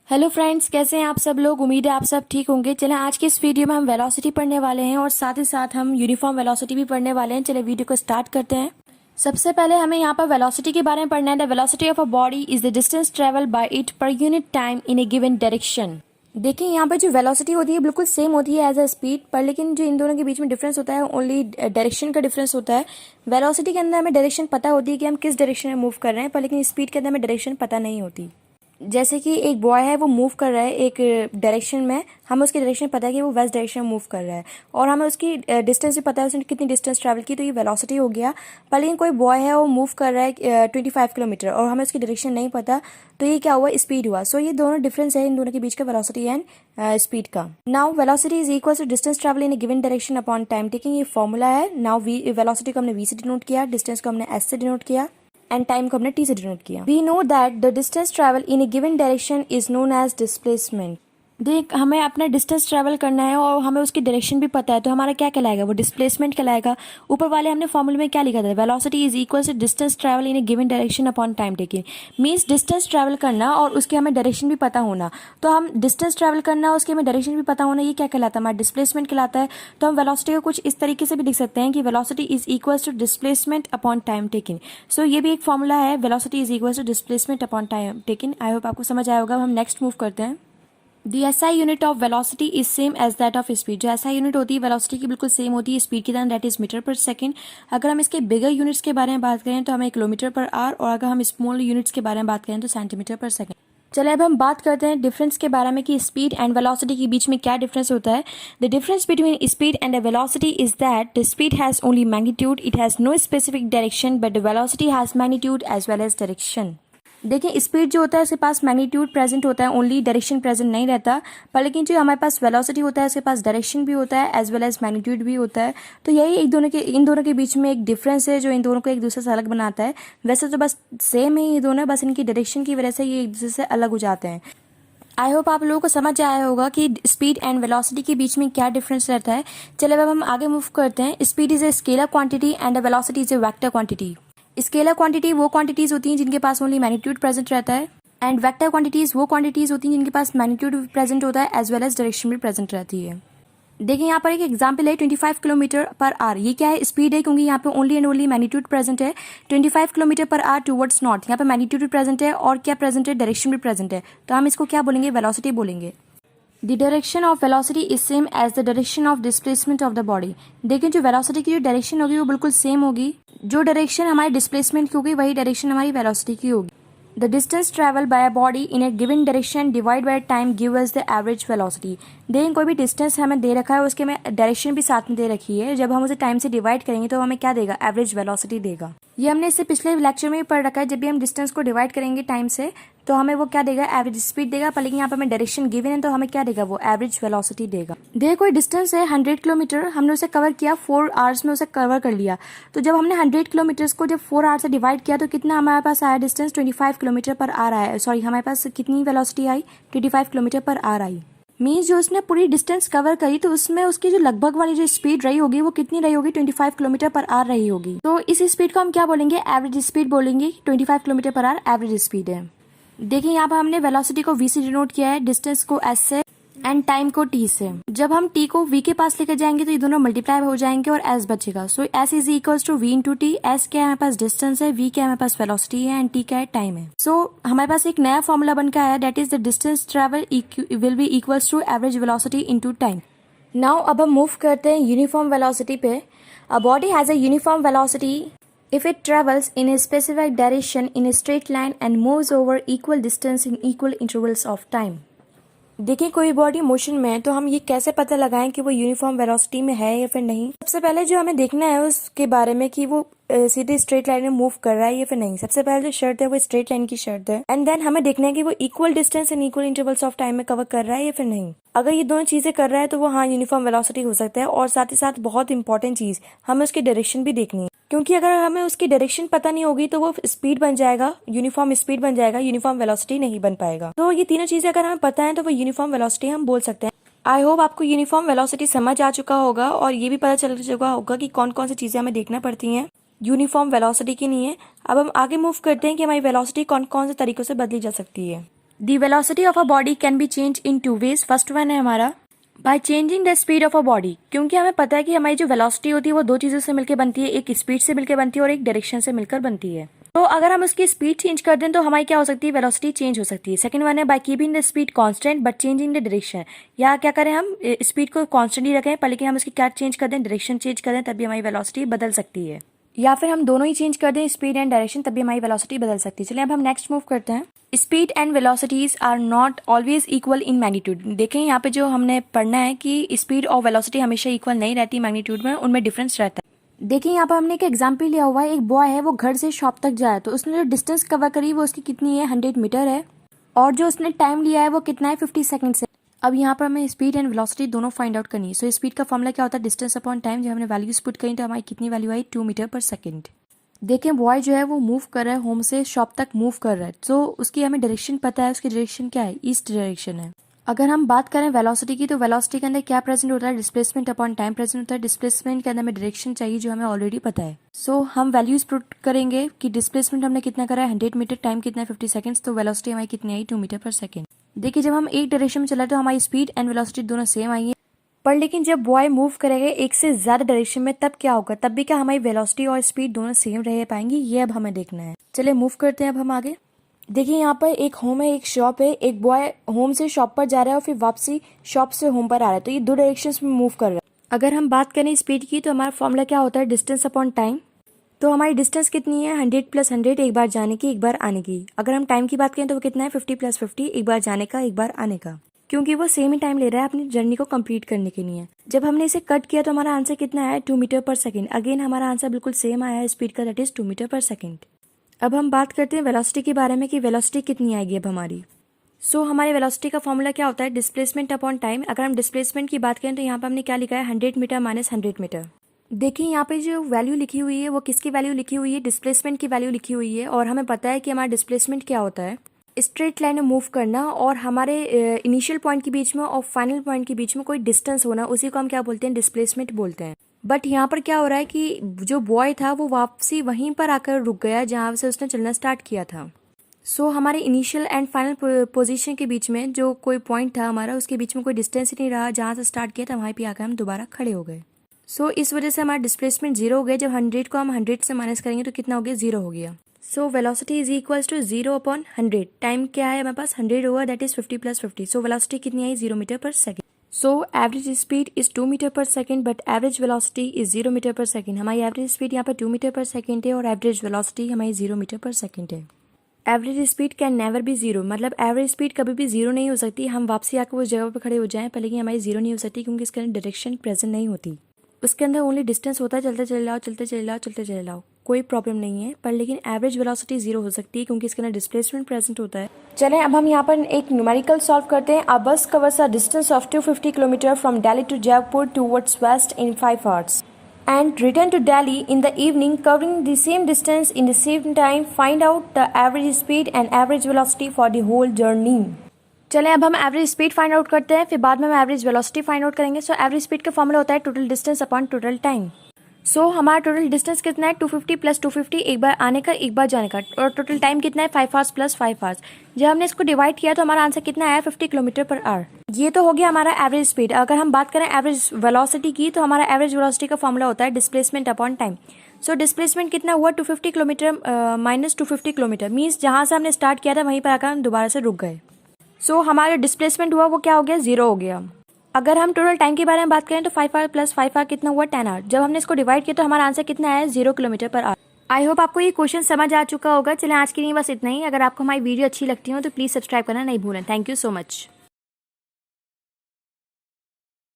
Hello friends, कैसे हैं आप सब लोग। उम्मीद है आप सब ठीक होंगे। चलें आज की इस वीडियो में हम वेलोसिटी पढ़ने वाले हैं और साथ ही साथ हम यूनिफॉर्म वेलोसिटी भी पढ़ने वाले हैं। चलिए वीडियो को स्टार्ट करते हैं। सबसे पहले हमें यहाँ पर वेलोसिटी के बारे में पढ़ना है। The velocity of a body is the distance travel by it per unit time in a given direction. देखिए यहाँ पर जो वेलोसिटी होती है बिल्कुल सेम होती है एज अ स्पीड पर, लेकिन जो इन दोनों के बीच में डिफरेंस होता है ओनली डायरेक्शन का डिफरेंस होता है। वेलोसिटी के अंदर हमें डायरेक्शन पता होती है कि हम किस डायरेक्शन में मूव कर रहे हैं, पर लेकिन स्पीड के अंदर हमें डायरेक्शन पता नहीं होती। जैसे कि एक बॉय है, वो मूव कर रहा है एक डायरेक्शन में, हमें उसकी डायरेक्शन पता है कि वो वेस्ट डायरेक्शन में मूव कर रहा है और हमें उसकी डिस्टेंस भी पता है उसने कितनी डिस्टेंस ट्रैवल की, तो ये वेलोसिटी हो गया। पर लेकिन कोई बॉय है वो मूव कर रहा है 25 किलोमीटर और हमें उसकी डायरेक्शन नहीं पता, तो ये क्या हुआ, स्पीड हुआ। सो ये दोनों डिफरेंस है इन दोनों के बीच का, वेलोसिटी एंड स्पीड का। Now velocity is equal to distance travel in a given direction upon time taking, ये फॉर्मूला है। नाउ वेलोसिटी को हमने वी से डिनोट किया, डिस्टेंस को हमने एस से डिनोट किया एंड टाइम को हमने टी से डिनोट किया। We know that the distance travel in a given direction is known as displacement. देख, हमें अपना डिस्टेंस ट्रैवल करना है और हमें उसकी डायरेक्शन भी पता है, तो हमारा क्या कहलाएगा, वो डिस्प्लेसमेंट कहलाएगा। ऊपर वाले हमने फॉर्मूले में क्या लिखा था, velocity is equal to distance travel in a given direction upon time taking. Means distance travel करना और उसके हमें डायरेक्शन भी पता होना। तो हम डिस्टेंस ट्रैवल करना, उसके हमें डायरेक्शन भी पता होना, ये क्या कहलाता है, हमारा डिस्प्लेसमेंट कहलाता है। तो हम वेलोसिटी को कुछ इस तरीके से भी लिख सकते हैं कि velocity is equal to displacement upon time taking. So ये भी एक फॉर्मूला है, velocity is equal to displacement upon time taking. I hope आपको समझ आया होगा। हम नेक्स्ट मूव करते हैं। The SI unit of velocity is same as that of speed. जो SI यूनिट होती है वेलोसिटी की बिल्कुल सेम होती है स्पीड की तरह, that is metre per second. अगर हम इसके बिगर यूनिट्स के बारे में बात करें तो हमें किलोमीटर पर आवर, और अगर हम स्मॉल यूनिट्स के बारे में बात करें तो सेंटीमीटर पर सेकंड। चलिए अब हम बात करते हैं डिफरेंस के बारे में कि स्पीड एंड वेलोसिटी के बीच में क्या डिफरेंस होता है। The difference between speed and the velocity is that the speed has only magnitude, it has no specific direction, but the velocity has magnitude as well as direction. देखिए speed जो होता है उसके पास मैग्नीट्यूड प्रेजेंट होता है, only direction present नहीं रहता। पर लेकिन जो हमारे पास वेलोसिटी होता है उसके पास डायरेक्शन भी होता है एज वेल एज मैग्नीट्यूड भी होता है। तो यही इन दोनों के बीच में एक डिफरेंस है जो इन दोनों को एक दूसरे से अलग बनाता है। वैसे तो बस सेम ही ये दोनों, बस इनकी डायरेक्शन की वजह से ये एक दूसरे से अलग हो जाते हैं। आई होप आप लोगों को समझ आया होगा कि स्पीड एंड वेलोसिटी के बीच में क्या डिफरेंस रहता है। चलिए अब हम आगे मूव करते हैं। Speed is a scalar quantity and velocity is a vector quantity. Scalar quantity वो क्वांटिटीज होती हैं जिनके पास ओनली मैग्नीट्यूड प्रेजेंट रहता है, एंड वेक्टर क्वांटिटीज वो क्वांटिटीज होती हैं जिनके पास मैग्नीट्यूड प्रेजेंट होता है एज वेल एज डायरेक्शन भी प्रेजेंट रहती है। देखिए यहाँ पर एक एग्जांपल है 25 किलोमीटर पर आवर। ये क्या है, स्पीड है, क्योंकि यहाँ पे only and only magnitude present है। 25 kilometre per hour towards north, यहाँ पे मैग्नीट्यूड भी प्रेजेंट है और क्या प्रेजेंट है, डायरेक्शन भी प्रेजेंट है। तो हम इसको क्या बोलेंगे, वेलोसिटी बोलेंगे। The direction of velocity is same as the direction of displacement of the body. देखिए जो वेलोसिटी की जो डायरेक्शन होगी वो बिल्कुल सेम होगी। जो डायरेक्शन हमारे डिस्प्लेसमेंट की होगी वही डायरेक्शन हमारी वेलोसिटी की होगी। The distance travel by a body in a given direction divide by time give us the average velocity. देखिए कोई भी डिस्टेंस हमें दे रखा है, उसके में डायरेक्शन भी साथ में दे रखी है। जब हम उसे टाइम से डिवाइड करेंगे तो हमें क्या देगा, एवरेज वेलोसिटी देगा। ये हमने इससे पिछले लेक्चर में भी पढ़ रखा है। जब भी हम डिस्टेंस को डिवाइड करेंगे टाइम से तो हमें वो क्या देगा, एवरेज स्पीड देगा। पर लेकिन यहाँ पर हमें डायरेक्शन गिवन है तो हमें क्या देगा, वो एवरेज वेलोसिटी देगा। देखिए कोई डिस्टेंस है 100 किलोमीटर, हमने उसे कवर किया 4 आवर्स में, उसे कवर कर लिया। तो जब हमने 100 किलोमीटर्स को जब 4 आवर्स से डिवाइड किया तो कितना हमारे पास आया डिस्टेंस, 25 किलोमीटर पर आवर आया। सॉरी, हमारे पास कितनी वेलोसिटी आई, 25 किलोमीटर पर आवर आई। मीन्स जो उसने पूरी डिस्टेंस कवर करी तो उसमें उसकी जो लगभग वाली जो स्पीड रही होगी वो कितनी रही होगी, 25 किलोमीटर पर आवर रही होगी। तो इस स्पीड को हम क्या बोलेंगे, एवरेज स्पीड बोलेंगे। 25 kilometre per hour average speed है। देखिए यहाँ पर हमने वेलोसिटी को v से डिनोट किया है, डिस्टेंस को s से एंड टाइम को t से। जब हम t को v के पास लेकर जाएंगे तो ये दोनों मल्टीप्लाई हो जाएंगे और s बचेगा। So s is equals to v into T. s क्या है, हमारे पास डिस्टेंस है, v क्या है, हमारे पास वेलोसिटी है एंड t क्या है, टाइम है। सो हमारे पास एक नया फॉर्मूला बन के आया, that is the distance travel will be equals to average velocity into time. Now अब हम मूव करते हैं यूनिफॉर्म वेलोसिटी पे। A body has a uniform velocity if it travels in a specific direction in a straight line and moves over equal distance in equal intervals of time। देखिए कोई body motion में है तो हम ये कैसे पता लगाएं कि वो यूनिफॉर्म वेलोसिटी में है या फिर नहीं। सबसे पहले जो हमें देखना है उसके बारे में कि वो सीधे स्ट्रेट लाइन में मूव कर रहा है या फिर नहीं। सबसे पहले जो शर्त है वो स्ट्रेट लाइन की शर्त है, एंड देन हमें देखना है कि वो equal distance and equal intervals of time में कवर कर रहा है या फिर नहीं। अगर ये दोनों चीजें कर रहा है तो वो हाँ यूनिफॉर्म वेलोसिटी हो सकता है। और साथ ही साथ बहुत इंपॉर्टेंट चीज, हमें उसकी डायरेक्शन भी देखनी है, क्योंकि अगर हमें उसकी डायरेक्शन पता नहीं होगी तो वो स्पीड बन जाएगा, यूनिफॉर्म स्पीड बन जाएगा, यूनिफॉर्म वेलोसिटी नहीं बन पाएगा। तो ये तीनों चीजें अगर हमें पता है तो वो यूनिफॉर्म वेलोसिटी हम बोल सकते हैं। आई होप आपको यूनिफॉर्म वेलोसिटी समझ आ चुका होगा और ये भी पता चल चुका होगा कि कौन कौन सी चीजें हमें देखना पड़ती हैं यूनिफॉर्म वेलोसिटी के लिए। अब हम आगे मूव करते हैं कि हमारी वेलोसिटी कौन कौन से तरीकों से बदली जा सकती है। The velocity of a body can be change in two ways. First one है हमारा by changing the speed of a body, क्योंकि हमें पता है कि हमारी जो वेलोसिटी होती है वो दो चीज़ों से मिलकर बनती है, एक स्पीड से मिलकर बनती है और एक डायरेक्शन से मिलकर बनती है। तो अगर हम उसकी स्पीड चेंज कर दें तो हमारी क्या हो सकती है, वेलोसिटी चेंज हो सकती है। सेकंड वन है by keeping the speed constant but changing the direction, या क्या करें हम स्पीड को कांस्टेंट ही रखें पर लेकिन हम उसकी क्या चेंज कर दें, डायरेक्शन चेंज कर दें, तभी हमारी वेलोसिटी बदल सकती है। या फिर हम दोनों ही चेंज कर दें, स्पीड एंड डायरेक्शन, तभी हमारी वेलोसिटी बदल सकती है। चलिए अब हम नेक्स्ट मूव करते हैं। Speed and velocities are not always equal in magnitude. देखें यहाँ पे जो हमने पढ़ना है कि स्पीड और वेलोसिटी हमेशा इक्वल नहीं रहती मैग्नीट्यूड में, उनमें डिफरेंस रहता है। देखिए यहाँ पर हमने एक एग्जाम्पल लिया हुआ है, एक बॉय है वो घर से शॉप तक जाए तो उसने जो डिस्टेंस कवर करी वो उसकी कितनी है, 100 मीटर है, और जो उसने टाइम लिया है वो कितना है, 50 सेकंड से। अब यहाँ पर हमें स्पीड एंड वेलोसिटी दोनों फाइंड आउट करनी है। सो स्पीड का फॉर्मूला क्या होता है, डिस्टेंस अपॉन टाइम। जब हमने वैल्यूज पुट करी तो हमारी कितनी वैल्यू आई, 2 मीटर पर सेकेंड। देखें बॉय जो है वो मूव कर रहा है, होम से शॉप तक मूव कर रहा है, तो उसकी हमें डायरेक्शन पता है, उसकी डायरेक्शन क्या है, ईस्ट डायरेक्शन है। अगर हम बात करें वेलोसिटी की तो वेलोसिटी के अंदर क्या प्रेजेंट होता है, डिस्प्लेसमेंट अपॉन टाइम प्रेजेंट होता है। डिस्प्लेसमेंट के अंदर हमें डायरेक्शन चाहिए जो हमें ऑलरेडी पता है। सो हम वैल्यूज पुट करेंगे कि डिस्प्लेसमेंट हमने कितना करा है, 100 मीटर, टाइम कितना है 50 सेकंड्स, तो वेलोसिटी हमारी कितनी आई, 2 मीटर पर सेकंड। देखिए जब हम एक डायरेक्शन में चला तो हमारी स्पीड एंड वेलोसिटी दोनों सेम आई है, पर लेकिन जब बॉय मूव करेगा एक से ज्यादा डायरेक्शन में तब क्या होगा, तब भी क्या हमारी वेलोसिटी और स्पीड दोनों सेम रह पाएंगी, ये अब हमें देखना है। चलिए मूव करते हैं अब हम आगे। देखिए यहाँ पर एक होम है, एक शॉप है, एक बॉय होम से शॉप पर जा रहा है और फिर वापसी शॉप से होम पर आ रहा है, तो ये दो डायरेक्शंस में मूव कर रहा है। अगर हम बात करें स्पीड की तो हमारा फॉर्मूला क्या होता है, डिस्टेंस अपॉन टाइम। तो हमारी डिस्टेंस कितनी है, 100 + 100, एक बार जाने की एक बार आने की। अगर हम टाइम की बात करें तो वो कितना है, 50 + 50, एक बार जाने का एक बार आने का, क्योंकि वो सेम ही टाइम ले रहा है अपनी जर्नी को कंप्लीट करने के लिए। जब हमने इसे कट किया तो हमारा आंसर कितना है, 2 मीटर पर सेकंड। अगेन हमारा आंसर बिल्कुल सेम आया है स्पीड का, that is 2 metre per second. अब हम बात करते हैं वेलोसिटी के बारे में कि वेलोसिटी कितनी आएगी अब हमारी। सो हमारी वेलोसिटी का फॉर्मूला क्या होता है, डिस्प्लेसमेंट अपॉन टाइम। अगर हम डिस्प्लेसमेंट की बात करें तो यहाँ पर हमने क्या लिखा है, 100 मीटर माइनस 100 मीटर। देखिए यहाँ पे जो वैल्यू लिखी हुई है वो किसकी वैल्यू लिखी हुई है, डिस्प्लेसमेंट की वैल्यू लिखी हुई है, और हमें पता है कि हमारा डिस्प्लेसमेंट क्या होता है, स्ट्रेट लाइन में मूव करना और हमारे इनिशियल पॉइंट के बीच में और फाइनल पॉइंट के बीच में कोई डिस्टेंस होना, उसी को हम क्या बोलते हैं, डिस्प्लेसमेंट बोलते हैं। बट यहाँ पर क्या हो रहा है कि जो बॉय था वो वापसी वहीं पर आकर रुक गया जहाँ से उसने चलना स्टार्ट किया था। सो हमारे इनिशियल एंड फाइनल पोजीशन के बीच में जो कोई पॉइंट था हमारा, उसके बीच में कोई डिस्टेंस ही नहीं रहा, जहाँ से स्टार्ट किया था वहीं पे आकर हम दोबारा खड़े हो गए। सो इस वजह से हमारा डिस्प्लेसमेंट 0 हो गया। जब 100 को हम 100 से माइनस करेंगे तो कितना हो गया, 0 हो गया। So velocity is equals to 0 upon 100। Time क्या है हमारे पास, 100 होगा, दैट इज 50 + 50। सो वेलोसिटी कितनी आई, 0 metre per second. So average speed is 2 metre per second but average velocity is 0 metre per second. हमारी एवरेज स्पीड यहाँ पर 2 मीटर पर सेकंड है और एवरेज वेलोसिटी हमारी 0 मीटर पर सेकंड है। Average speed can never be 0, मतलब average speed कभी भी 0 नहीं हो सकती। हम वापसी आकर उस जगह पर खड़े हो जाएं पर लेकिन हमारी 0 नहीं हो सकती, क्योंकि इसके अंदर डायरेक्शन प्रेजेंट नहीं होती। उसके अंदर ओनली डिस्टेंस होता है, चलते चले जाओ चलते चले जाओ चलते चले जाओ, कोई प्रॉब्लम नहीं है। पर लेकिन एवरेज वेलोसिटी 0 हो सकती है क्योंकि इसके अंदर डिस्प्लेसमेंट प्रेजेंट होता है। चलें अब हम यहाँ पर एक न्यूमेरिकल सॉल्व करते हैं। A bus covers a distance of 250 kilometre from Delhi to Jaipur towards west in 5 hours and return to Delhi in the evening covering the same distance in the same time. Find out the average speed and average velocity for the whole journey. चलें अब हम average speed find out करते हैं, फिर बाद में हम average velocity find out करेंगे। सो एवरेज स्पीड का फॉर्मूला होता है total distance upon total time. So हमारा टोटल डिस्टेंस कितना है, 250 + 250, एक बार आने का एक बार जाने का, और टोटल टाइम कितना है, 5 hours + 5 hours। जब हमने इसको डिवाइड किया तो हमारा आंसर कितना आया, 50 किलोमीटर पर आवर। ये तो हो गया हमारा एवरेज स्पीड। अगर हम बात करें एवरेज वेलोसिटी की तो हमारा एवरेज वेलोसिटी का फॉर्मूला होता है displacement upon time. So displacement कितना हुआ, 250 किलोमीटर माइनस 250 किलोमीटर, मीन्स जहाँ से हमने स्टार्ट किया था वहीं पर आकर हम दोबारा से रुक गए। सो हमारा जो डिस्प्लेसमेंट हुआ वो क्या हो गया, 0 हो गया। अगर हम टोटल टाइम के बारे में बात करें तो 5 hour + 5 hour कितना हुआ, 10 hour। जब हमने इसको डिवाइड किया तो हमारा आंसर कितना आया, 0 किलोमीटर पर आवर। आई होप आपको ये क्वेश्चन समझ आ चुका होगा। चलें आज के लिए बस इतना ही। अगर आपको हमारी वीडियो अच्छी लगती हो तो प्लीज़ सब्सक्राइब करना नहीं भूलें। Thank you so much.